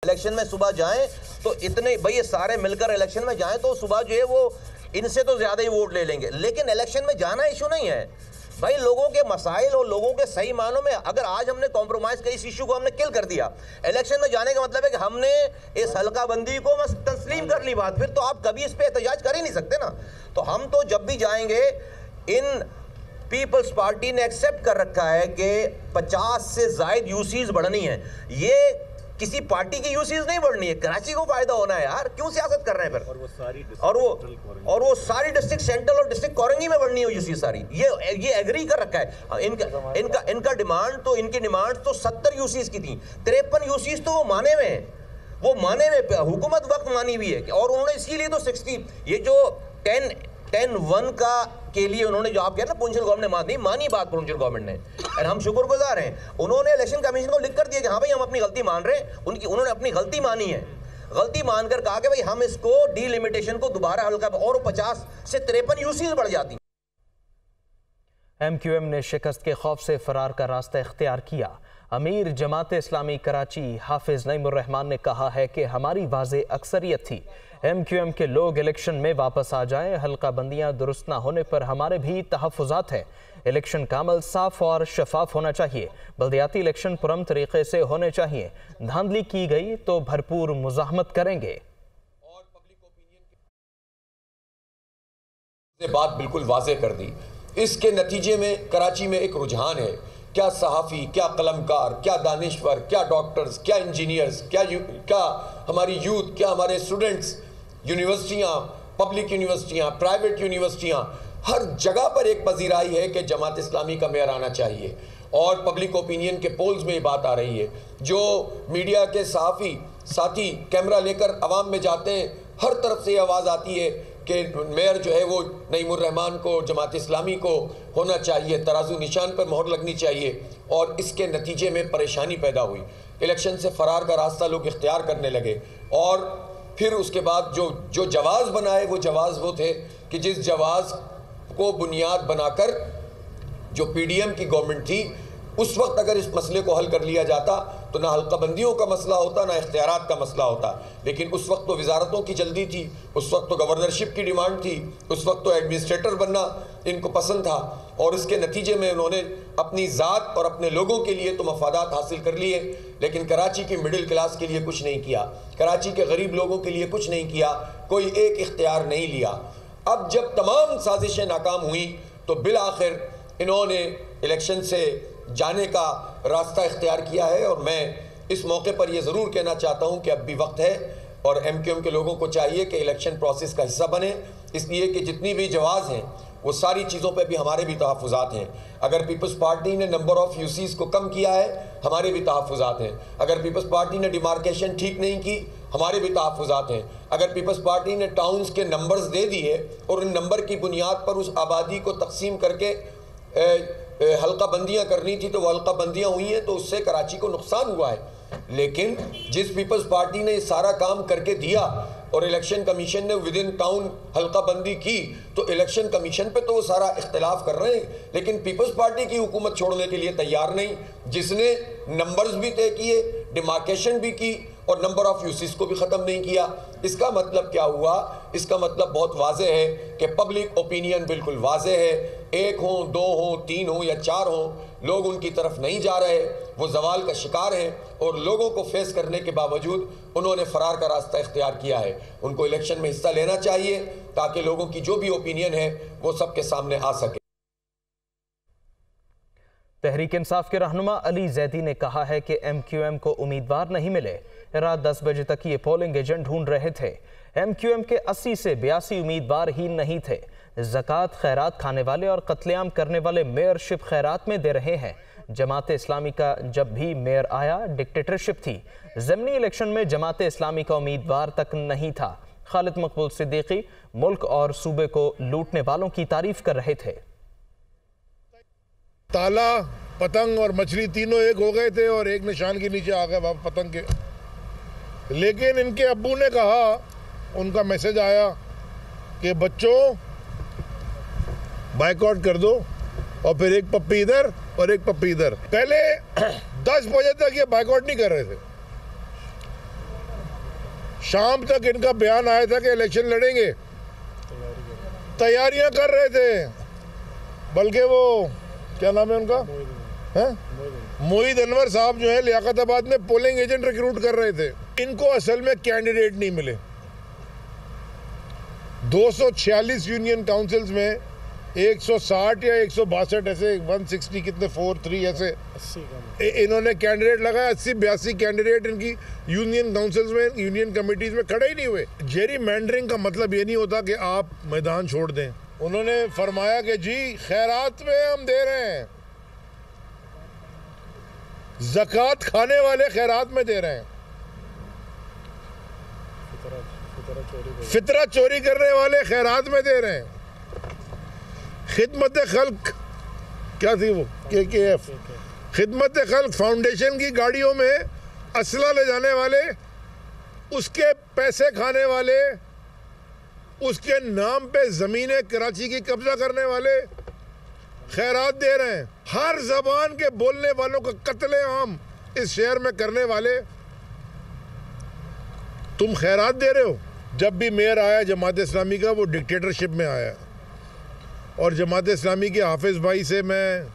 Election में सुबह जाएं तो इतने भाई ये सारे मिलकर इलेक्शन में जाएं तो सुबह जो है वो इनसे तो ज्यादा ही वोट ले लेंगे, लेकिन इलेक्शन में जाना इशू नहीं है भाई। लोगों के मसाइल और लोगों के सही मानों में अगर आज हमने कॉम्प्रोमाइज कर इस इशू को हमने किल कर दिया, इलेक्शन में जाने का मतलब है कि हमने इस हल्का बंदी को बस तस्लीम कर ली बात, फिर तो आप कभी इस पे एहतजाज कर ही नहीं सकते ना। तो हम तो जब भी जाएंगे, इन पीपल्स पार्टी ने एक्सेप्ट कर रखा है कि 50 से ज्यादा यूसीज बढ़नी है। ये किसी पार्टी की यूसीज नहीं बढ़नी है, कराची को फायदा होना है यार, क्यों सियासत कर रहे हैं फिर। और वो सारी डिस्ट्रिक्ट सेंट्रल और डिस्ट्रिक्ट कोरंगी में बढ़नी है यूसी सारी, ये एग्री कर रखा है। इनकी डिमांड तो 70 यूसीज की थी, 53 यूसीज तो वो माने हुए हैं, हुकूमत वक्त मानी हुई है। और उन्होंने इसीलिए तो 60 ये जो 10-1 का के लिए उन्होंने जो आप कह रहे ना प्रोविंशियल गवर्नमेंट ने मानी बात प्रोविंशियल गवर्नमेंट ने, और हम शुक्रगुजार हैं। उन्होंने इलेक्शन कमीशन को लिख कर दिया कि हाँ भाई हम अपनी गलती मान रहे हैं, उन्होंने अपनी गलती मानी है, गलती मानकर कहा कि भाई हम इसको डीलिमिटेशन को दोबारा हल कर, और 50 से 53 यूसीज बढ़ जाती। MQM ने शिकस्त के खौफ से फरार का रास्ता इख्तियार किया। अमीर जमात इस्लामी कराची हाफिज नईमुर रहमान ने कहा है कि हमारी वाज़े अक्सरियत थी, MQM के लोग इलेक्शन में वापस आ जाएं। हल्का बंदियां दुरुस्त ना होने पर हमारे भी तहफ़्फ़ुज़ात हैं। इलेक्शन का अमल साफ और शफाफ होना चाहिए। बल्दियाती इलेक्शन पुरअमन तरीके से होने चाहिए। धांधली की गई तो भरपूर मुज़ाहमत करेंगे। और पब्लिक ओपिनियन बात बिल्कुल वाज़े कर दी। इसके नतीजे में कराची में एक रुझान है, क्या सहाफ़ी, क्या कलमकार, क्या दानिश्वर, क्या डॉक्टर्स, क्या इंजीनियर्स, क्या हमारी यूथ, क्या हमारे स्टूडेंट्स, यूनिवर्सिटियाँ, पब्लिक यूनिवर्सिटियाँ, प्राइवेट यूनिवर्सिटियाँ, हर जगह पर एक पजीराई है कि जमात इस्लामी का मेयर आना चाहिए। और पब्लिक ओपिनियन के पोल्स में ये बात आ रही है, जो मीडिया के सहाफ़ी साथी कैमरा लेकर अवाम में जाते हैं, हर तरफ से ये आवाज़ आती है कि मेयर जो है वो नईमुर रहमान को, जमात इस्लामी को होना चाहिए, तराजू निशान पर मोहर लगनी चाहिए। और इसके नतीजे में परेशानी पैदा हुई, इलेक्शन से फरार का रास्ता लोग इख्तियार करने लगे। और फिर उसके बाद जो जवाज़ बनाए वो जवाज़ वो थे कि जिस जवाज़ को बुनियाद बनाकर जो PDM की गवर्नमेंट थी, उस वक्त अगर इस मसले को हल कर लिया जाता तो ना हल्का बंदियों का मसला होता, ना इख्तियारात का मसला होता। लेकिन उस वक्त तो वजारतों की जल्दी थी, उस वक्त तो गवर्नरशिप की डिमांड थी, उस वक्त तो एडमिनिस्ट्रेटर बनना इनको पसंद था। और इसके नतीजे में उन्होंने अपनी ज़ात और अपने लोगों के लिए तो मफादात हासिल कर लिए, लेकिन कराची की मिडिल क्लास के लिए कुछ नहीं किया, कराची के गरीब लोगों के लिए कुछ नहीं किया, कोई एक इख्तियार नहीं लिया। अब जब तमाम साजिशें नाकाम हुई तो बिल आखिर इन्होंने इलेक्शन से जाने का रास्ता इख्तियार किया है। और मैं इस मौके पर यह ज़रूर कहना चाहता हूं कि अब भी वक्त है और MQM के लोगों को चाहिए कि इलेक्शन प्रोसेस का हिस्सा बने, इसलिए कि जितनी भी जवाज़ हैं वो सारी चीज़ों पे भी हमारे भी तहफ़्फ़ुज़ात हैं। अगर पीपल्स पार्टी ने नंबर ऑफ़ यूसीज़ को कम किया है, हमारे भी तहफ़्फ़ुज़ात हैं। अगर पीपल्स पार्टी ने डिमार्केशन ठीक नहीं की, हमारे भी तहफ़्फ़ुज़ात हैं। अगर पीपल्स पार्टी ने टाउन्स के नंबर्स दे दिए और उन नंबर की बुनियाद पर उस आबादी को तकसीम करके हल्का बंदियाँ करनी थी तो वो हल्का बंदियाँ हुई हैं, तो उससे कराची को नुकसान हुआ है। लेकिन जिस पीपल्स पार्टी ने ये सारा काम करके दिया और इलेक्शन कमीशन ने विद इन टाउन हल्का बंदी की, तो इलेक्शन कमीशन पे तो वो सारा इख्तिलाफ कर रहे हैं, लेकिन पीपल्स पार्टी की हुकूमत छोड़ने के लिए तैयार नहीं, जिसने नंबर्स भी तय किए, डिमार्केशन भी की और नंबर ऑफ़ यूसीज को भी ख़त्म नहीं किया। इसका मतलब क्या हुआ? इसका मतलब बहुत वाज़े है कि पब्लिक ओपिनियन बिल्कुल वाज़े है, एक हो, दो हो, तीन हो या चार हो, लोग उनकी तरफ नहीं जा रहे, वो जवाल का शिकार हैं। और लोगों को फेस करने के बावजूद उन्होंने फरार का रास्ता इख्तियार किया है। उनको इलेक्शन में हिस्सा लेना चाहिए ताकि लोगों की जो भी ओपिनियन है वो सबके सामने आ सके। तहरीक इंसाफ के रहनुमा अली जैदी ने कहा है कि MQM को उम्मीदवार नहीं मिले। रात 10 बजे तक ये पोलिंग एजेंट ढूंढ रहे थे। MQM के 80 से 82 उम्मीदवार ही नहीं थे। ज़कात खैरात खाने वाले और कत्लेआम करने वाले मेयरशिप खैरात में दे रहे हैं। जमात इस्लामी का जब भी मेयर आया डिक्टेटरशिप थी। ज़मीनी इलेक्शन में जमात इस्लामी का उम्मीदवार तक नहीं था। खालिद मकबूल सिद्दीकी मुल्क और सूबे को लूटने वालों की तारीफ कर रहे थे। ताला, पतंग और मछली तीनों एक हो गए थे और एक निशान के नीचे आ गए वहाँ पतंग के। लेकिन इनके अब्बू ने कहा, उनका मैसेज आया कि बच्चों बाइकआउट कर दो, और फिर एक पप्पी इधर और एक पप्पी इधर। पहले 10 बजे तक ये बाइकआउट नहीं कर रहे थे, शाम तक इनका बयान आया था कि इलेक्शन लड़ेंगे, तैयारियां कर रहे थे। बल्कि वो क्या नाम है उनका, मोहिद अनवर साहब जो है लियाकताबाद में पोलिंग एजेंट रिक्रूट कर रहे थे। इनको असल में कैंडिडेट नहीं मिले। 246 यूनियन काउंसिल्स में 160 या 162 ऐसे 160 कितने 43 ऐसे इन्होंने कैंडिडेट लगाया। 80-82 कैंडिडेट इनकी यूनियन काउंसिल्स में, यूनियन कमेटीज में खड़े ही नहीं हुए। जेरी मैंडरिंग का मतलब ये नहीं होता कि आप मैदान छोड़ दें। उन्होंने फरमाया कि जी खैरात में हम दे रहे हैं, ज़कात खाने वाले खैरात में दे रहे हैं, फितरा चोरी करने वाले खैरात में दे रहे हैं। खिदमत खल्क क्या थी वो, KKF, खिदमत खल्क फाउंडेशन की गाड़ियों में असला ले जाने वाले, उसके पैसे खाने वाले, उसके नाम पे ज़मीनें कराची की कब्जा करने वाले खैरात दे रहे हैं। हर जबान के बोलने वालों का कत्लेआम इस शहर में करने वाले तुम खैरात दे रहे हो। जब भी मेयर आया जमात इस्लामी का, वो डिक्टेटरशिप में आया। और जमात इस्लामी के हाफिज़ भाई से मैं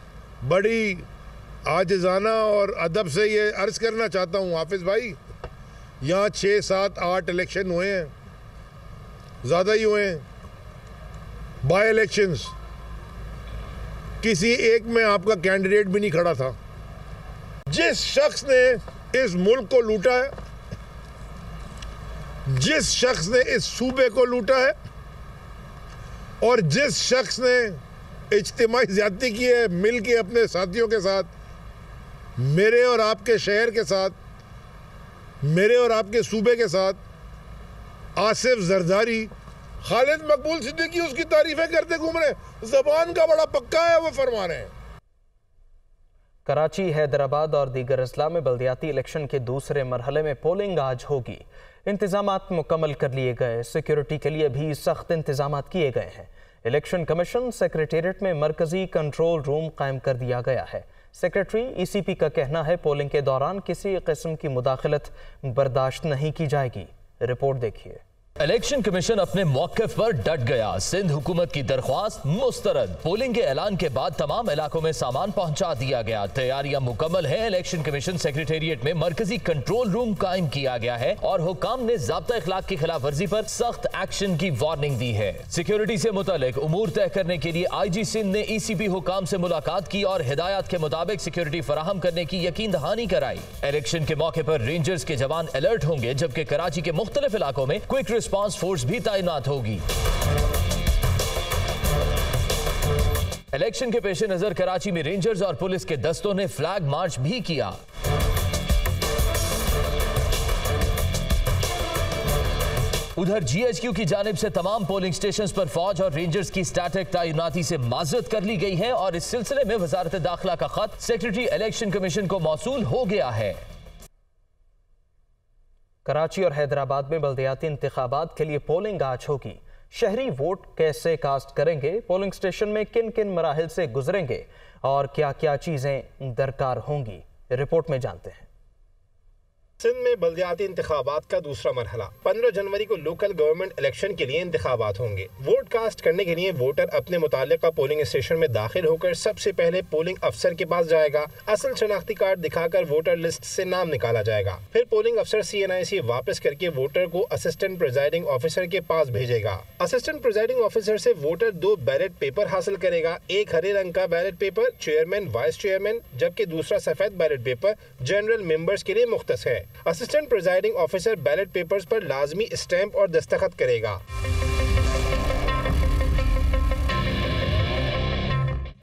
बड़ी आजिज़ाना और अदब से ये अर्ज़ करना चाहता हूँ, हाफिज़ भाई यहाँ 6, 7, 8 इलेक्शन हुए हैं, ज़्यादा ही हुए हैं बाय इलेक्शंस, किसी एक में आपका कैंडिडेट भी नहीं खड़ा था। जिस शख्स ने इस मुल्क को लूटा है, जिस शख्स ने इस सूबे को लूटा है और जिस शख्स ने इज्तिमाई ज़्यादती की है मिल के अपने साथियों के साथ, मेरे और आपके शहर के साथ, मेरे और आपके सूबे के साथ, आसिफ जरदारी, खालिद मकबूल सिद्दीकी उसकी तारीफें करते घूम रहे हैं। ज़बान का बड़ा पक्का है, वो फरमा रहे हैं। कराची, हैदराबाद और दीगर अजला में बल्दियाती इलेक्शन के दूसरे मरहले में पोलिंग आज होगी। इंतजामात मुकम्मल कर लिए गए। सिक्योरिटी के लिए भी सख्त इंतजामात किए गए हैं। इलेक्शन कमीशन सेक्रेटेरिएट में मरकजी कंट्रोल रूम कायम कर दिया गया है। सेक्रेटरी ECP का कहना है पोलिंग के दौरान किसी किस्म की मुदाखलत बर्दाश्त नहीं की जाएगी। रिपोर्ट देखिए। इलेक्शन कमीशन अपने मौक़िफ़ पर डट गया। सिंध हुकूमत की दरख्वास्त मुस्तरद। पोलिंग के ऐलान के बाद तमाम इलाकों में सामान पहुंचा दिया गया। तैयारियां मुकम्मल है। इलेक्शन कमीशन सेक्रेटेरिएट में मरकजी कंट्रोल रूम कायम किया गया है और हुकाम ने ज़ाब्ता इखलाक की खिलाफ वर्जी पर सख्त एक्शन की वार्निंग दी है। सिक्योरिटी से मुतालिक उमूर तय करने के लिए IG सिंध ने ECP हुकाम से मुलाकात की और हिदायत के मुताबिक सिक्योरिटी फराहम करने की यकीन दहानी कराई। इलेक्शन के मौके पर रेंजर्स के जवान अलर्ट होंगे, जबकि कराची के मुख्तलिफ इलाकों में क्विक रिस्पांस फोर्स भी तैनात होगी। इलेक्शन के पेश नजर कराची में रेंजर्स और पुलिस के दस्तों ने फ्लैग मार्च भी किया। उधर GHQ की जानिब से तमाम पोलिंग स्टेशंस पर फौज और रेंजर्स की स्टैटिक तैनाती से माजरत कर ली गई है और इस सिलसिले में वजारत दाखिला का खत सेक्रेटरी इलेक्शन कमीशन को मौसूल हो गया है। कराची और हैदराबाद में बल्दियाती इंतखाबात के लिए पोलिंग आज होगी। शहरी वोट कैसे कास्ट करेंगे, पोलिंग स्टेशन में किन किन मराहिल से गुजरेंगे और क्या क्या चीज़ें दरकार होंगी, रिपोर्ट में जानते हैं। सिंध में बल्दियाती इंतखाबात का दूसरा मरहला 15 जनवरी को लोकल गवर्नमेंट इलेक्शन के लिए इंतखाबात होंगे। वोट कास्ट करने के लिए वोटर अपने मुताल्लिका पोलिंग स्टेशन में दाखिल होकर सबसे पहले पोलिंग अफसर के पास जाएगा। असल शनाख्ती कार्ड दिखाकर वोटर लिस्ट से नाम निकाला जाएगा। फिर पोलिंग अफसर CNIC वापस करके वोटर को असिस्टेंट प्रिजाइडिंग ऑफिसर के पास भेजेगा। असिस्टेंट प्रिजाइडिंग ऑफिसर से वोटर 2 बैलेट पेपर हासिल करेगा। एक हरे रंग का ballot paper chairman vice chairman, जबकि दूसरा सफेद बैलेट पेपर जनरल मेंबर्स के लिए मुख्तस है। Assistant presiding officer ballot papers पर लाजमी स्टैंप और दस्तखत करेगा।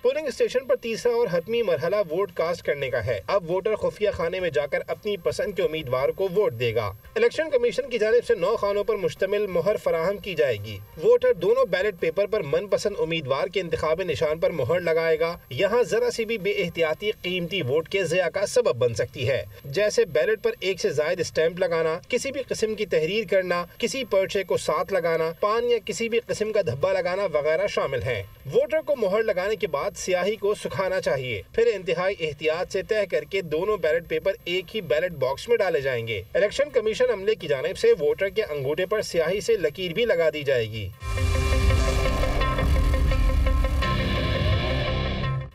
पोलिंग स्टेशन पर तीसरा और हतमी मरहला वोट कास्ट करने का है। अब वोटर खुफिया खाने में जाकर अपनी पसंद के उम्मीदवार को वोट देगा। इलेक्शन कमीशन की जानिब से 9 खानों पर मुश्तमिल मोहर फराहम की जाएगी। वोटर दोनों बैलेट पेपर पर मनपसंद उम्मीदवार के इंतखाबी निशान पर मोहर लगाएगा। यहाँ जरा सी भी बेएहतियाती कीमती वोट के ज़िया का सबब बन सकती है, जैसे बैलेट पर एक से ज्यादा स्टैंप लगाना, किसी भी किस्म की तहरीर करना, किसी पर्चे को साथ लगाना, पान या किसी भी किस्म का धब्बा लगाना वगैरह शामिल है। वोटर को मोहर लगाने के बाद स्याही को सुखाना चाहिए। फिर इंतहाई एहतियात से तय करके दोनों बैलेट पेपर एक ही बैलेट बॉक्स में डाले जाएंगे। इलेक्शन कमीशन अमले की जानिब से वोटर के अंगूठे पर स्याही से लकीर भी लगा दी जाएगी।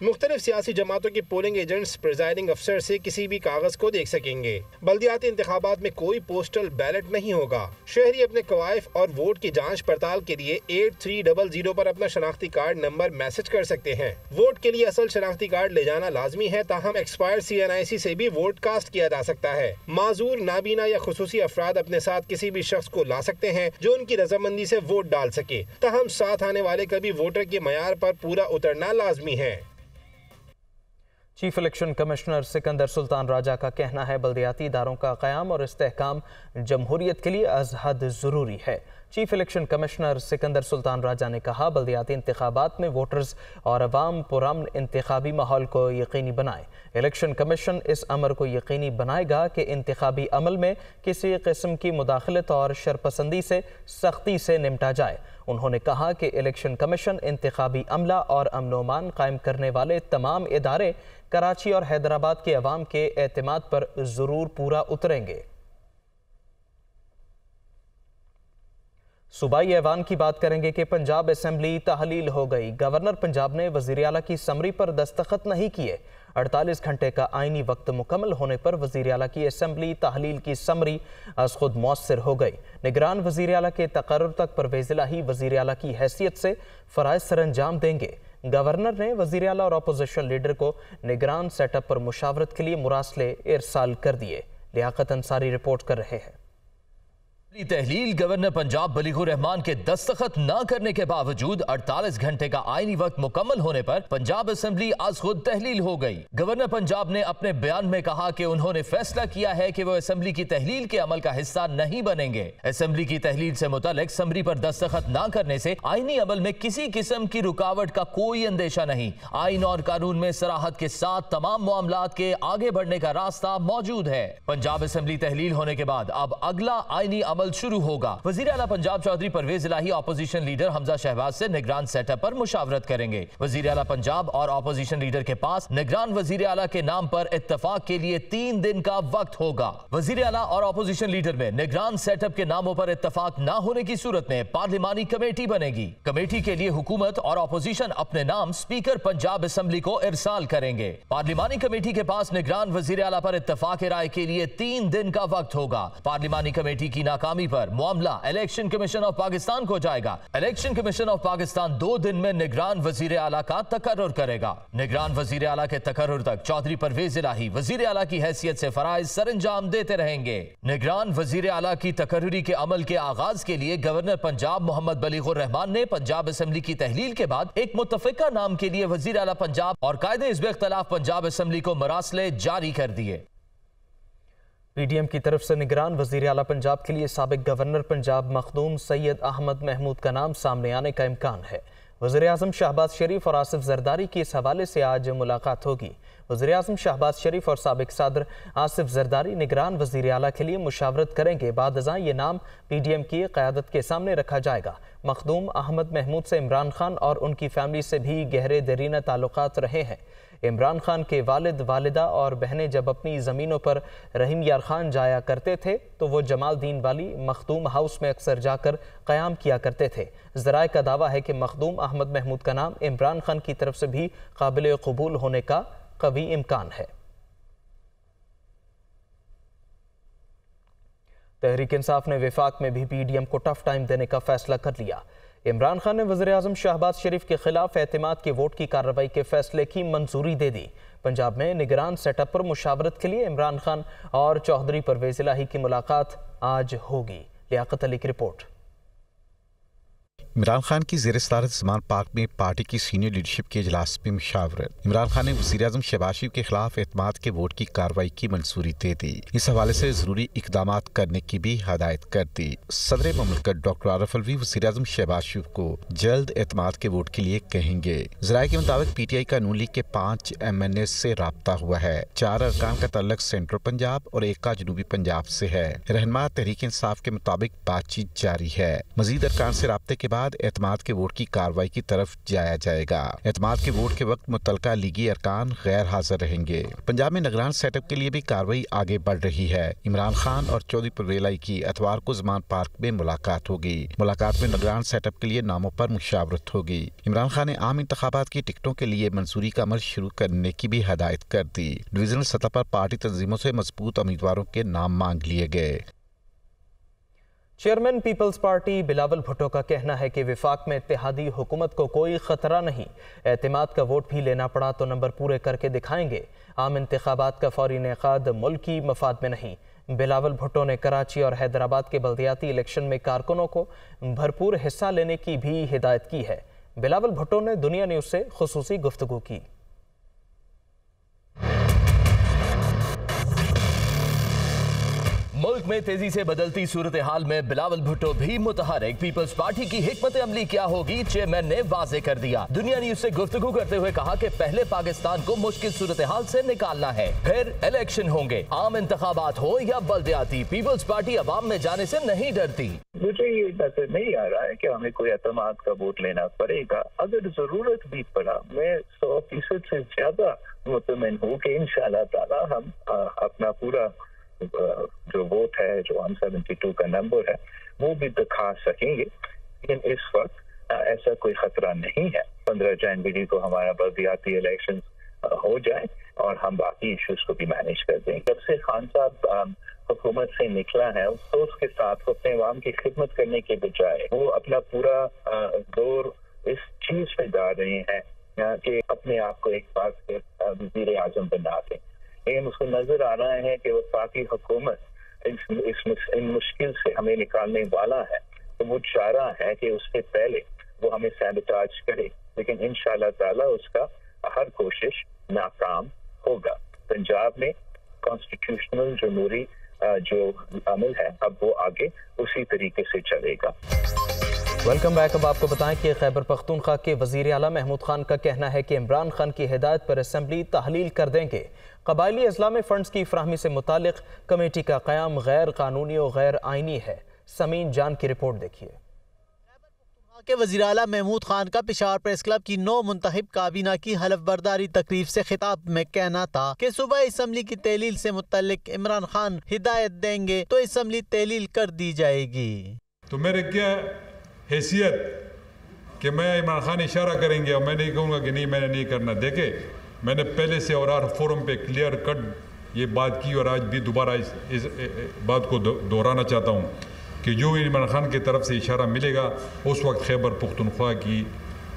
मुख्तलिफ सियासी जमातों के पोलिंग एजेंट्स प्रिजाइडिंग अफसर से किसी भी कागज को देख सकेंगे। बल्दियाती इंतखाबात में कोई पोस्टल बैलेट नहीं होगा। शहरी अपने कवायफ और वोट की जांच पड़ताल के लिए 8300 पर अपना शनाख्ती कार्ड नंबर मैसेज कर सकते हैं। वोट के लिए असल शनाख्ती कार्ड ले जाना लाजमी है, ताहम एक्सपायर्ड CNIC से भी वोट कास्ट किया जा सकता है। माजूर, नाबीना या खुसूसी अफराद अपने साथ किसी भी शख्स को ला सकते हैं जो उनकी रजामंदी से वोट डाल सके, ताहम साथ आने वाले का भी वोटर के मयार पर पूरा उतरना लाजमी है। Chief election commissioner Sikandar Sultan Raja का कहना है बल्दियाती इदारों का क़याम और इस्तेहकाम जमहूरियत के लिए अज़ हद ज़रूरी है। Chief election commissioner Sikandar Sultan Raja ने कहा बल्दियाती इंतखाबात में वोटर्स और अवाम पुरअमन इंतखाबी माहौल को यकीनी बनाए। इलेक्शन कमीशन इस अमर को यकीनी बनाएगा कि इंतखाबी अमल में किसी किस्म की मुदाखलत और शरपसंदी से सख्ती से निपटा जाए। उन्होंने कहा कि इलेक्शन कमीशन इंतखाबी अमला और अमन-ओ-अमान कायम करने वाले तमाम इदारे कराची और हैदराबाद के अवाम के एतमाद पर ज़रूर पूरा उतरेंगे। सूबाई ऐवान की बात करेंगे कि पंजाब असम्बली तहलील हो गई। गवर्नर पंजाब ने वज़ीर आला की समरी पर दस्तखत नहीं किए। 48 घंटे का आइनी वक्त मुकम्मल होने पर वज़ीर आला की असम्बली तहलील की समरी अज खुद मौसर हो गई। निगरान वज़ीर आला के तकर्रुर तक परवेज़ इलाही वज़ीर आला की हैसियत से फ़राइज़ सरअंजाम देंगे। गवर्नर ने वज़ीर आला और अपोजिशन लीडर को निगरान सेटअप पर मुशावरत के लिए मुरासले इरसाल कर दिए। लियाकत अंसारी रिपोर्ट कर रहे हैं। तहलील गवर्नर पंजाब बलीगुर रहमान के दस्तखत न करने के बावजूद 48 घंटे का आईनी वक्त मुकम्मल होने पर पंजाब असेंबली आज खुद तहलील हो गई। गवर्नर पंजाब ने अपने बयान में कहा कि उन्होंने फैसला किया है कि वो असेंबली की तहलील के अमल का हिस्सा नहीं बनेंगे। असेंबली की तहलील से मुतालिक समरी पर दस्तखत न करने से आईनी अमल में किसी किस्म की रुकावट का कोई अंदेशा नहीं। आइन और कानून में सराहत के साथ तमाम मामलात के आगे बढ़ने का रास्ता मौजूद है। पंजाब असेंबली तहलील होने के बाद अब अगला आईनी अमल शुरू होगा। वज़ीर आला पंजाब चौधरी परवेज इलाही ऑपोजिशन लीडर हमजा शहबाज से निगरान सेटअप पर मुशावरत करेंगे। वज़ीर आला पंजाब और ऑपोजिशन लीडर के पास निगरान वज़ीर आला के नाम पर इत्तफाक के लिए 3 दिन का वक्त होगा। वज़ीर आला और ऑपोजिशन लीडर में निगरान सेटअप के नामों पर इत्तफाक न होने की सूरत में पार्लिमानी कमेटी बनेगी। कमेटी के लिए हुकूमत और ऑपोजिशन अपने नाम स्पीकर पंजाब असेंबली को इरसाल करेंगे। पार्लिमानी कमेटी के पास निगरान वज़ीर आला पर इत्तफाक राय के लिए 3 दिन का वक्त होगा। पार्लिमानी कमेटी की नाकामी पर मामला इलेक्शन कमीशन ऑफ पाकिस्तान को जाएगा। इलेक्शन कमीशन ऑफ पाकिस्तान 2 दिन में निगरान वजीर आला का तकर्रुर करेगा। निगरान वजीर आला के तकर्रुर तक चौधरी परवेज इलाही वजीर आला की हैसियत से फराइज सरअंजाम देते रहेंगे। निगरान वजीर आला की तकर्रुरी के अमल के आगाज के लिए गवर्नर पंजाब मोहम्मद बलीगुर रहमान ने पंजाब असेंबली की तहलील के बाद एक मुतफिका नाम के लिए वजीर आला पंजाब और कायदे हिज़्ब इख्तिलाफ पंजाब असेंबली को मरासले जारी कर दिए। पीडीएम की तरफ से निगरान वज़ीर आला पंजाब के लिए साबिक गवर्नर पंजाब मखदूम सैयद अहमद महमूद का नाम सामने आने का इम्कान है। वज़ीर आज़म शहबाज शरीफ और आसिफ जरदारी की इस हवाले से आज मुलाकात होगी। वज़ीर आज़म शहबाज शरीफ और साबिक सदर आसिफ जरदारी निगरान वज़ीर आला के लिए मुशावरत करेंगे। बाद अज़ां ये नाम पीडीएम की क़यादत के सामने रखा जाएगा। मखदूम अहमद महमूद से इमरान खान और उनकी फैमिली से भी गहरे दरीना ताल्लुकात रहे हैं। इमरान खान के वालिद, वालिदा और बहनें जब अपनी ज़मीनों पर रहीम यार खान जाया करते थे तो वो जमालदीन वाली मखदूम हाउस में अक्सर जाकर क़याम किया करते थे। ज़राए का दावा है कि मखदूम अहमद महमूद का नाम इमरान खान की तरफ से भी काबिल कबूल होने का कवी इम्कान है। तहरीक इंसाफ ने विफाक में भी पीडीएम को टफ टाइम देने का फैसला कर लिया। इमरान खान ने वज़ीर आज़म शहबाज शरीफ के खिलाफ एतमाद के वोट की कार्रवाई के फैसले की मंजूरी दे दी। पंजाब में निगरान सेटअप पर मुशावरत के लिए इमरान खान और चौधरी परवेज इलाही की मुलाकात आज होगी। लियाकत अली की रिपोर्ट। इमरान खान की ज़ेर सदारत ज़मान पार्क में पार्टी की सीनियर लीडरशिप के इजलास में मुशावरत। इमरान खान ने वज़ीर आज़म शहबाज शरीफ के खिलाफ एतमाद के वोट की कार्रवाई की मंजूरी दे दी। इस हवाले से ज़रूरी इकदाम करने की भी हदायत कर दी। सदर ममलकत डॉक्टर आरिफ अलवी वज़ीर आज़म शहबाज शरीफ को जल्द एतमाद के वोट के लिए कहेंगे। ज़राए के मुताबिक पीटीआई का नून लीग के 5 MNA से राब्ता हुआ है। 4 अरकान का तल्लक सेंट्रल पंजाब और 1 का जनूबी पंजाब से है। रहनुमा तहरीक इंसाफ के मुताबिक बातचीत जारी है। मजीद अरकान से राब्ते के बाद बाद एतमाद के वोट की कार्रवाई की तरफ जाया जाएगा। एतमाद के वोट के वक्त मुतलका लीगी अरकान गैर हाजिर रहेंगे। पंजाब में निगरान सेटअप के लिए भी कार्रवाई आगे बढ़ रही है। इमरान खान और चौधरी परवेज इलाई की इतवार को ज़मान पार्क में मुलाकात होगी। मुलाकात में निगरान सेटअप के लिए नामों पर मुशावरत होगी। इमरान खान ने आम इंतखाबात की टिकटों के लिए मंजूरी का अमल शुरू करने की भी हदायत कर दी। डिवीजनल सतह पर पार्टी तंजीमों से मजबूत उम्मीदवारों के नाम मांग लिए गए। Chairman people's party Bilawal Bhutto का कहना है कि विफाक में इत्तेहादी हुकूमत को कोई खतरा नहीं। एतमाद का वोट भी लेना पड़ा तो नंबर पूरे करके दिखाएंगे। आम इंतखाबात का फौरी इनेकाद मुल्की मफाद में नहीं। बिलावल भुट्टो ने कराची और हैदराबाद के बल्दियाती इलेक्शन में कारकुनों को भरपूर हिस्सा लेने की भी हिदायत की है। बिलावल भुट्टो ने दुनिया न्यूज़ से खुसूसी गुफ्तगू की। मुल्क में तेजी से बदलती सूरत हाल में बिलावल भुट्टो भी मुतहरिक। पीपल्स पार्टी की हिकमत अमली क्या होगी, चेयरमैन ने वाजे कर दिया। दुनिया न्यूज से गुफ्तगू करते हुए कहा कि पहले पाकिस्तान को मुश्किल सूरत हाल से निकालना है, फिर इलेक्शन होंगे। आम इंतखाबात हो या बल्दियाती, पीपल्स पार्टी अवाम में जाने से नहीं डरती। मुझे ये नजर नहीं आ रहा है कि हमें कोई एतमाद का वोट लेना पड़ेगा। अगर जरूरत भी पड़ा, मैं 100% से ज्यादा मुतमिन हूँ कि इंशाअल्लाह ताला हम अपना पूरा जो वोट है, जो 172 का नंबर है, वो भी दिखा सकेंगे। लेकिन इस वक्त ऐसा कोई खतरा नहीं है। 15 जनवरी को हमारा बल्दियाती इलेक्शन हो जाए और हम बाकी इश्यूज को भी मैनेज कर देंगे। जब से खान साहब हुकूमत से निकला है, उस सोच के साथ अपने अवाम की खिदमत करने के बजाय वो अपना पूरा जोर इस चीज पे डाल रहे हैं कि अपने आप को एक बार फिर वज़ीर आज़म बना दें। लेकिन उसको नजर आ रहा है कि वफाकी हुकूमत इन मुश्किल से हमें निकालने वाला है, तो वो चाह रहा है कि उससे पहले वो हमें सैबोटाज करे। लेकिन इंशाअल्लाह ताला उसका हर कोशिश नाकाम होगा। पंजाब में कॉन्स्टिट्यूशनल जमहूरी जो अमल है, अब वो आगे उसी तरीके से चलेगा। Welcome back. अब आपको बताएं कि खैबर पख्तूनख्वा के वज़ीर आला महमूद खान का कहना है कि इमरान खान की हिदायत पर असम्बली तहलील कर देंगे। कबायली अजला में फंड्स की फराहमी से मुतालिक कमेटी का क़याम गैर कानूनी और गैर आइनी है। समीन जान की रिपोर्ट देखिए। के वज़ीर आला महमूद खान का पेशावर प्रेस क्लब की 9 मुंतखब काबीना की हलफ बर्दारी तकरीब से खिताब में कहना था कि सुबह असम्बली की तहलील से मुतल्लिक इमरान खान हिदायत देंगे तो असम्बली तहलील कर दी जाएगी। तो मेरे क्या हैसियत कि मैं इमरान खान इशारा करेंगे और मैं नहीं कहूँगा कि नहीं मैंने नहीं करना। देखे, मैंने पहले से और हर फोरम पे क्लियर कट ये बात की और आज भी दोबारा इस बात को दोहराना चाहता हूँ कि जो इमरान खान की तरफ से इशारा मिलेगा उस वक्त खैबर पख्तूनख्वा की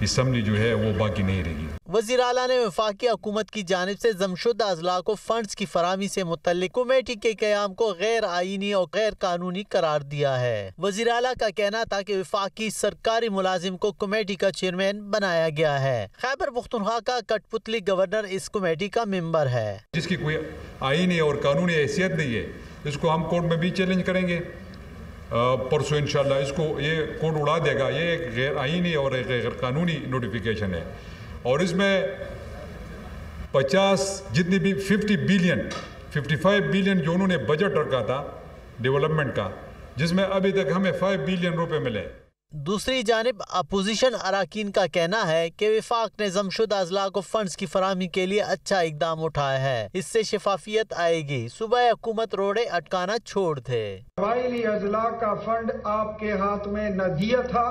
असम्बली जो है वो बाकी नहीं रहेगी। वज़ीर आला ने वफाकी हुकूमत की जानिब से जमशुदा अजला को फंड्स की फराहमी से मुतल्लिक कमेटी के क़याम को गैर आइनी और गैर कानूनी करार दिया है। वज़ीर आला का कहना था कि वफाकी सरकारी मुलाजिम को कमेटी का चेयरमैन बनाया गया है। खैबर पख्तूनख्वा का कठपुतली गवर्नर इस कमेटी का मेंबर है। जिसकी कोई आइनी और कानूनी हैसियत नहीं है, इसको हम कोर्ट में भी चैलेंज करेंगे परसों इंशाल्लाह। इसको ये कोर्ट उड़ा देगा। ये एक गैर आइनी और एक गैर कानूनी नोटिफिकेशन है और इसमें 50 जितनी भी 55 बिलियन जो उन्होंने बजट रखा था डेवलपमेंट का, जिसमें अभी तक हमें 5 बिलियन रुपए मिले। दूसरी जानिब अपोजिशन अराकीन का कहना है कि विफाक ने जमशुदा अजला को फंड्स की फराहमी के लिए अच्छा इकदाम उठाया है। इससे शफाफियत आएगी। सुबह हुकूमत रोड़े अटकाना छोड़ थे। कबायली अजला का फंड आपके हाथ में न दिया था,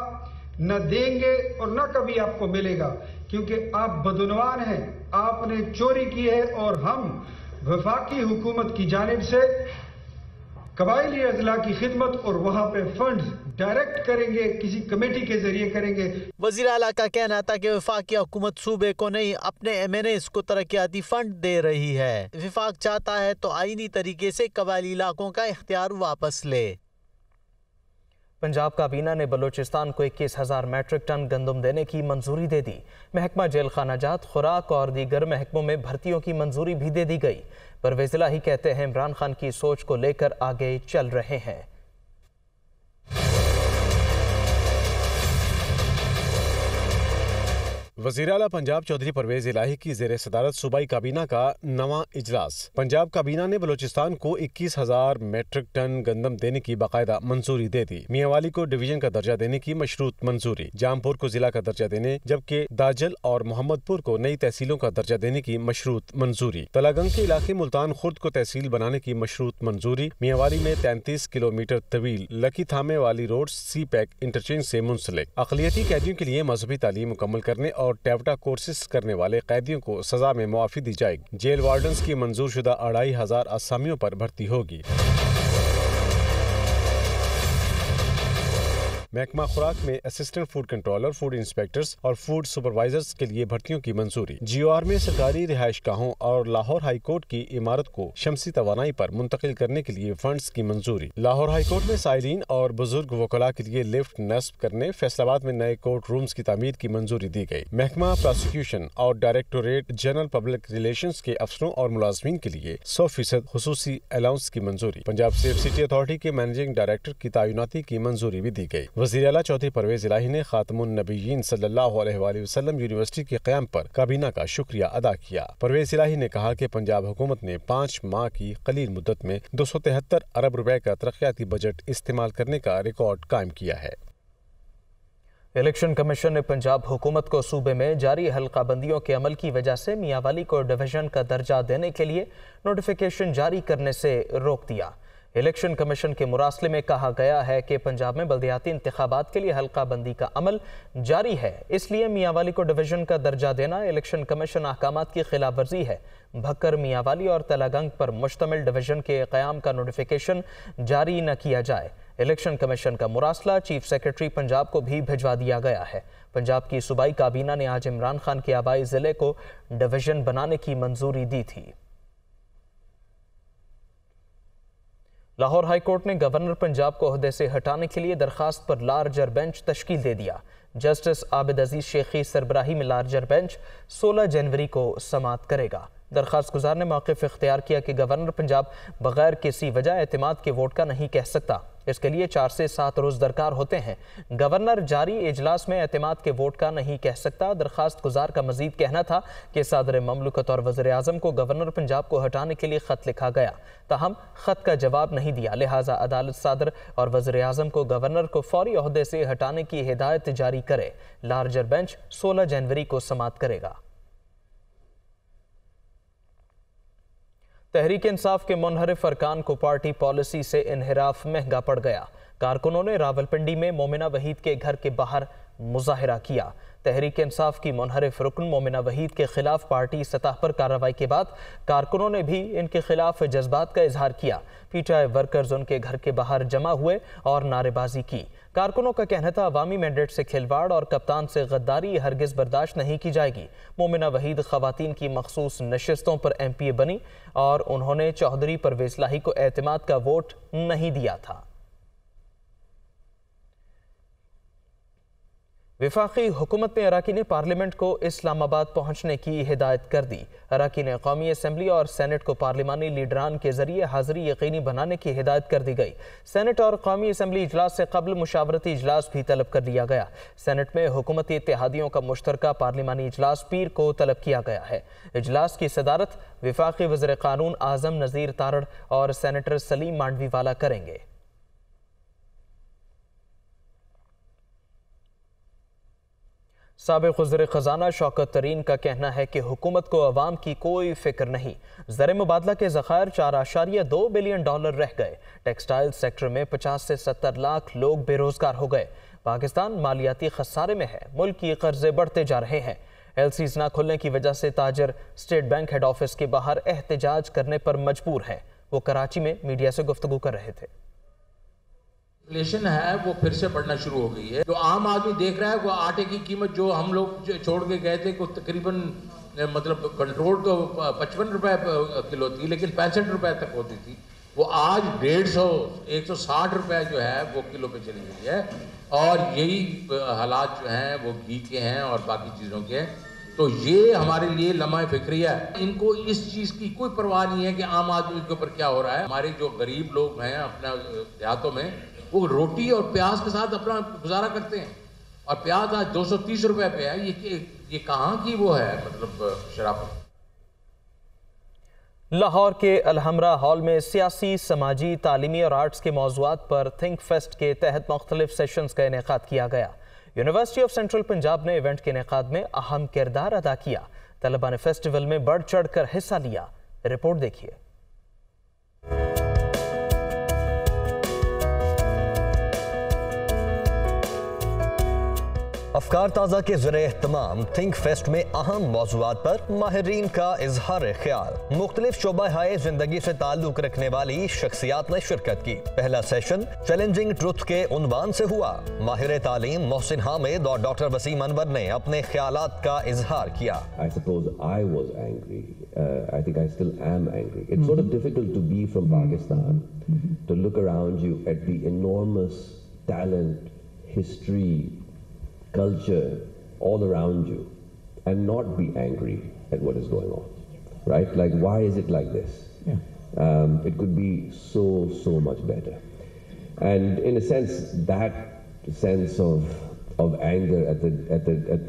न देंगे और न कभी आपको मिलेगा, क्योंकि आप बदनवान हैं, आपने चोरी की है। और हम वफाकी हुकूमत की जानिब से कबायली अजला की खिदमत और वहाँ पे फंड्स डायरेक्ट करेंगे, किसी कमेटी के जरिए करेंगे। वज़ीर आला का कहना था कि वफाकी हुकूमत सूबे को नहीं अपने MNAs को तरक्याती फंड दे रही है। वफाक चाहता है तो आईनी तरीके से कबायली इलाकों का इख्तियार वापस ले। पंजाब काबीना ने बलूचिस्तान को 21,000 मैट्रिक टन गंदम देने की मंजूरी दे दी। महकमा जेल खानाजात, खुराक और दीगर महकमों में भर्तियों की मंजूरी भी दे दी गई। परवेज इलाही कहते हैं इमरान खान की सोच को लेकर आगे चल रहे हैं। वज़ीर आला पंजाब चौधरी परवेज इलाही की ज़ेर सदारत सूबाई काबीना का नवा इजलास। पंजाब काबीना ने बलोचिस्तान को 21,000 मेट्रिक टन गंदम देने की बाकायदा मंजूरी दे दी। मियांवाली को डिवीजन का दर्जा देने की मशरूत मंजूरी। जामपुर को जिला का दर्जा देने जबकि दाजल और मोहम्मदपुर को नई तहसीलों का दर्जा देने की मशरूत मंजूरी। तलागंग के इलाके मुल्तान खुर्द को तहसील बनाने की मशरूत मंजूरी। मियांवाली में 33 किलोमीटर तवील लकी थामे वाली रोड सी पैक इंटरचेंज से मुंसलिक। अक़लियती कैदियों के लिए मजहबी तालीम मुकम्मल करने और टैवटा कोर्सेस करने वाले कैदियों को सजा में मुआफ़ी दी जाएगी। जेल वार्डन्स की मंजूर शुदा 2500 असामियों पर भर्ती होगी। महकमा खुराक में assistant food controller, food inspectors और फूड सुपरवाइजर्स के लिए भर्तियों की मंजूरी। GOR में सरकारी रिहाइश गाहों और लाहौर हाई कोर्ट की इमारत को शमसी तवानाई पर मुंतकिल करने के लिए फंड्स की मंजूरी। लाहौर हाई कोर्ट में साइलिन और बुजुर्ग वकला के लिए लिफ्ट नस्ब करने। फैसलाबाद में नए कोर्ट रूम्स की तामीर की मंजूरी दी गई। महकमा प्रोसिक्यूशन और डायरेक्टोरेट जनरल पब्लिक रिलेशंस के अफसरों और मुलाजमीन के लिए 100% खुसूसी अलाउंस की मंजूरी। पंजाब सेफ सिटी अथॉरिटी के मैनेजिंग डायरेक्टर की तैनाती की मंजूरी भी दी गई। वज़ीर आला चौधरी परवेज इलाही ने खातमुन नबीयीन सल्लल्लाहु अलैहि वसल्लम यूनिवर्सिटी के क़याम पर काबीना का शुक्रिया अदा किया। परवेज इलाही ने कहा कि पंजाब हुकूमत ने 5 माह की कलील मुद्दत में 273 अरब रुपए का तरक्याती बजट इस्तेमाल करने का रिकॉर्ड कायम किया है। इलेक्शन कमीशन ने पंजाब हुकूमत को सूबे में जारी हल्का बंदियों के अमल की वजह से मियांवाली को डिवीजन का दर्जा देने के लिए नोटिफिकेशन जारी करने से रोक दिया। इलेक्शन कमीशन के मुरासले में कहा गया है कि पंजाब में बल्दियाती इंतखाबात के लिए हल्का बंदी का अमल जारी है, इसलिए मियांवाली को डिवीजन का दर्जा देना इलेक्शन कमीशन अहकामात की खिलाफ वर्जी है। भक्कर, मियांवाली और तलागंग पर मुश्तमिल डिवीजन के क़याम का नोटिफिकेशन जारी न किया जाए। इलेक्शन कमीशन का मुरासला चीफ सेक्रेटरी पंजाब को भी भिजवा दिया गया है। पंजाब की सूबाई काबीना ने आज इमरान खान के आबाई ज़िले को डिवीजन बनाने की मंजूरी दी थी। लाहौर हाई कोर्ट ने गवर्नर पंजाब को ओहदे से हटाने के लिए दरखास्त पर लार्जर बेंच तश्कील दे दिया। जस्टिस आबिद अजीज शेखी सरबराही में लार्जर बेंच 16 जनवरी को समाअत करेगा। दरखास्त गुजार ने मौक़िफ़ इख्तियार किया कि गवर्नर पंजाब बगैर किसी वजह एतमाद के वोट का नहीं कह सकता। इसके लिए 4 से 7 रोज़ दरकार होते हैं। गवर्नर जारी इजलास में एतमाद के वोट का नहीं कह सकता। दरखास्त गुजार का मजीद कहना था कि सदर ममलकत और वज़ीर आज़म को गवर्नर पंजाब को हटाने के लिए ख़त लिखा गया, ताहम ख़त का जवाब नहीं दिया। लिहाजा अदालत सदर और वज़ीर आज़म को गवर्नर को फौरी ओहदे से हटाने की हिदायत जारी करे। लार्जर बेंच 16 जनवरी को समाअत करेगा। तहरीक इंसाफ के मुनहरिफ अरकान को पार्टी पॉलिसी से इन्हिराफ महंगा पड़ गया। कारकुनों ने रावलपिंडी में मोमिना वहीद के घर के बाहर मुजाहिरा किया। तहरीक इंसाफ की मुनहरिफ रुकन मोमिना वहीद के खिलाफ पार्टी सतह पर कार्रवाई के बाद कारकुनों ने भी इनके खिलाफ जज्बात का इजहार किया। पीटीआई वर्कर्स उनके घर के बाहर जमा हुए और नारेबाजी की। कारकुनों का कहना था अवामी मैंडेट से खिलवाड़ और कप्तान से गद्दारी हरगिज बर्दाश्त नहीं की जाएगी। मोमिना वहीद खवातीन की मखसूस नशिस्तों पर MPA बनी और उन्होंने चौधरी परवेज इलाही को एतमाद का वोट नहीं दिया था। वफाकी हुकूमत ने अराकीन पार्लियामेंट को इस्लामाबाद पहुंचने की हिदायत कर दी। अराकीन कौमी असम्बली और सेनेट को पार्लिमानी लीडरान के जरिए हाजिरी यकीनी बनाने की हिदायत कर दी गई। सेनेट और कौमी असम्बली इजलास से कबल मुशावरती इजलास भी तलब कर लिया गया। सेनेट में हुकूमती इत्तेहादियों का मुश्तरका पार्लिमानी इजलास पीर को तलब किया गया है। इजलास की सदारत वफाकी वज़ीर कानून आज़म नज़ीर तारड़ और सेनेटर सलीम मांडवीवाला करेंगे। साबिक़ वज़ीर ख़ज़ाना शौकत तरीन का कहना है कि हुकूमत को अवाम की कोई फिक्र नहीं। ज़र मुबादला के ज़ख़ायर $4.2 बिलियन रह गए। टेक्सटाइल सेक्टर में 50 से 70 लाख लोग बेरोज़गार हो गए। पाकिस्तान मालियाती खसारे में है। मुल्क की कर्जे बढ़ते जा रहे हैं। LCs ना खुलने की वजह से ताजर स्टेट बैंक हेड ऑफिस के बाहर एहतजाज करने पर मजबूर हैं। वो कराची में मीडिया से गुफ्तगू कर रहे थे। इन्फ्लेशन है वो फिर से बढ़ना शुरू हो गई है। जो आम आदमी देख रहा है वो आटे की कीमत जो हम लोग छोड़ के गए थे को तकरीबन मतलब कंट्रोल तो 55 रुपए किलो थी, लेकिन 65 रुपए तक होती थी, वो आज 150-160 रुपए जो है वो किलो पे चली गई है। और यही हालात जो हैं वो घी के हैं और बाकी चीज़ों के हैं। तो ये हमारे लिए लम्हा फिक्रिया है। इनको इस चीज़ की कोई परवाह नहीं है कि आम आदमी के ऊपर क्या हो रहा है। हमारे जो गरीब लोग हैं अपना देहातों में, वो रोटी और प्याज के साथ अपना गुजारा करते हैं। और प्याज आज 230 रुपए पे है। ये ये कहाँ की वो है मतलब शराफत। लाहौर के अलहमरा हॉल में सियासी, समाजी, तालीमी और आर्ट्स के मौज़ूआत पर थिंक फेस्ट के तहत मुख्तलिफ सेशंस का इनेकाद किया गया। यूनिवर्सिटी ऑफ सेंट्रल पंजाब ने इवेंट के इनेकाद में अहम किरदार अदा किया। तलबा ने फेस्टिवल में बढ़ चढ़ कर हिस्सा लिया। रिपोर्ट देखिए। अफकार ताज़ा के ज़रिए एहतमाम थिंक फेस्ट में अहम मौज़ूआत पर माहिरीन का इजहार ख्याल। मुख्तलिफ शोबा हाय जिंदगी से ताल्लुक रखने वाली शख्सियात ने शिरकत की। पहला सेशन चैलेंजिंग ट्रुथ के उन्वान से हुआ। माहिर तालीम मोहसिन हामिद और डॉक्टर वसीम अनवर ने अपने ख्यालात का इजहार किया। I suppose I was angry. I think I still am angry. It's sort of difficult to be from Pakistan, to look around you at the enormous talent, history, culture all around you and not be angry at what is going on, right? Like, why is it like this? It could be so much better. And in a sense, that sense of anger at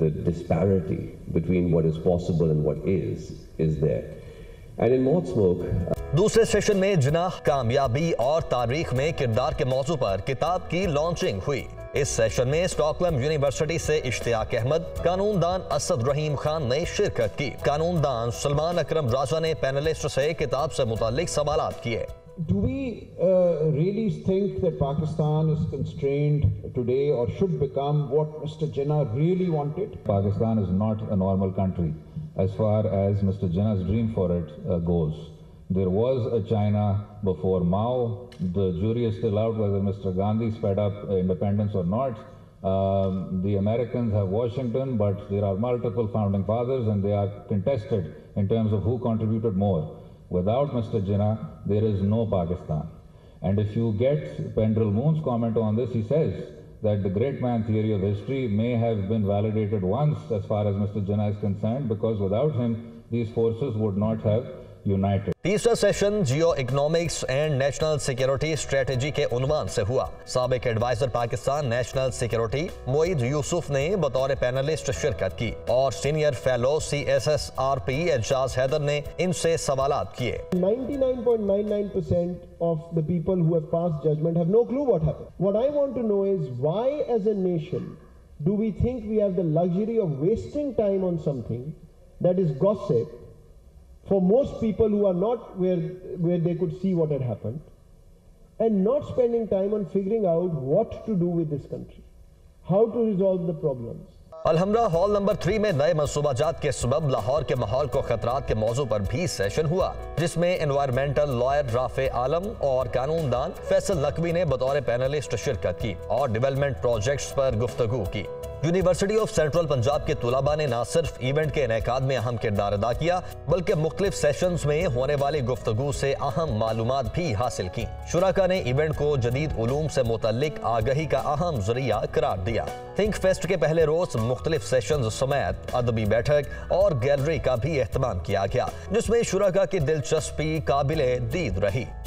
the disparity between what is possible and what is there. And in Maude Smoke, दूसरे session में जिनाह, कामयाबी और तारीख में किरदार के मौजू पर किताब की लॉन्चिंग हुई। इस सेशन में स्टॉकहोम यूनिवर्सिटी से इश्तियाक अहमद, कानूनदान असद रहीम खान ने शिरकत की। कानूनदान सलमान अकरम राजा ने पैनलिस्ट से किताब से मुताल्लिक सवालात किए। Do we really think that Pakistan is constrained today or should become what Mr. Jinnah really wanted? Pakistan is not a normal country as far as Mr. Jinnah's dream for it goes. There was a China before Mao. The jury is still out whether Mr. Gandhi sped up independence or not. The Americans have Washington, but there are multiple founding fathers and they are contested in terms of who contributed more. Without Mr. Jinnah, there is no Pakistan. And if you get Pendrell Moon's comment on this, he says that the great man theory of history may have been validated once as far as Mr. Jinnah is concerned, because without him, these forces would not have united. तीसरा session geo economics and national security strategy के उन्वान से हुआ। साबिक advisor Pakistan national security Moeed Yusuf ने बतौर panelist शिरकत की और senior fellow CSSRP Ejaz Haider ने इनसे सवालात किए। 99.99% of the people who have passed judgment have no clue what happened. What I want to know is why, as a nation, do we think we have the luxury of wasting time on something that is gossip for most people who are not where they could see what had happened, and not spending time on figuring out what to do with this country, how to resolve the problems. Alhamra hall number 3 में नए मंसूबाजात के सबब लाहौर के माहौल को खतरात के मौजू पर भी सेशन हुआ, जिसमें एनवायरमेंटल लॉयर राफे आलम और कानूनदान फैसल नकवी ने बतौर पैनलिस्ट शिरकत की और डेवलपमेंट प्रोजेक्ट्स पर गुफ्तगू की। यूनिवर्सिटी ऑफ सेंट्रल पंजाब के तुलबा ने न सिर्फ इवेंट के इनेकाद में अहम किरदार अदा किया, बल्कि मुख्तलिफ सेशंस में होने वाली गुफ्तगू से अहम मालूमात भी हासिल की। शुराका ने इवेंट को जदीद उलूम से मुतल्लिक आगही का अहम जरिया करार दिया। थिंक फेस्ट के पहले रोज मुख्तलिफ सेशंस समेत अदबी बैठक और गैलरी का भी एहतमाम किया गया, जिसमें शुराका की दिलचस्पी काबिले दीद रही।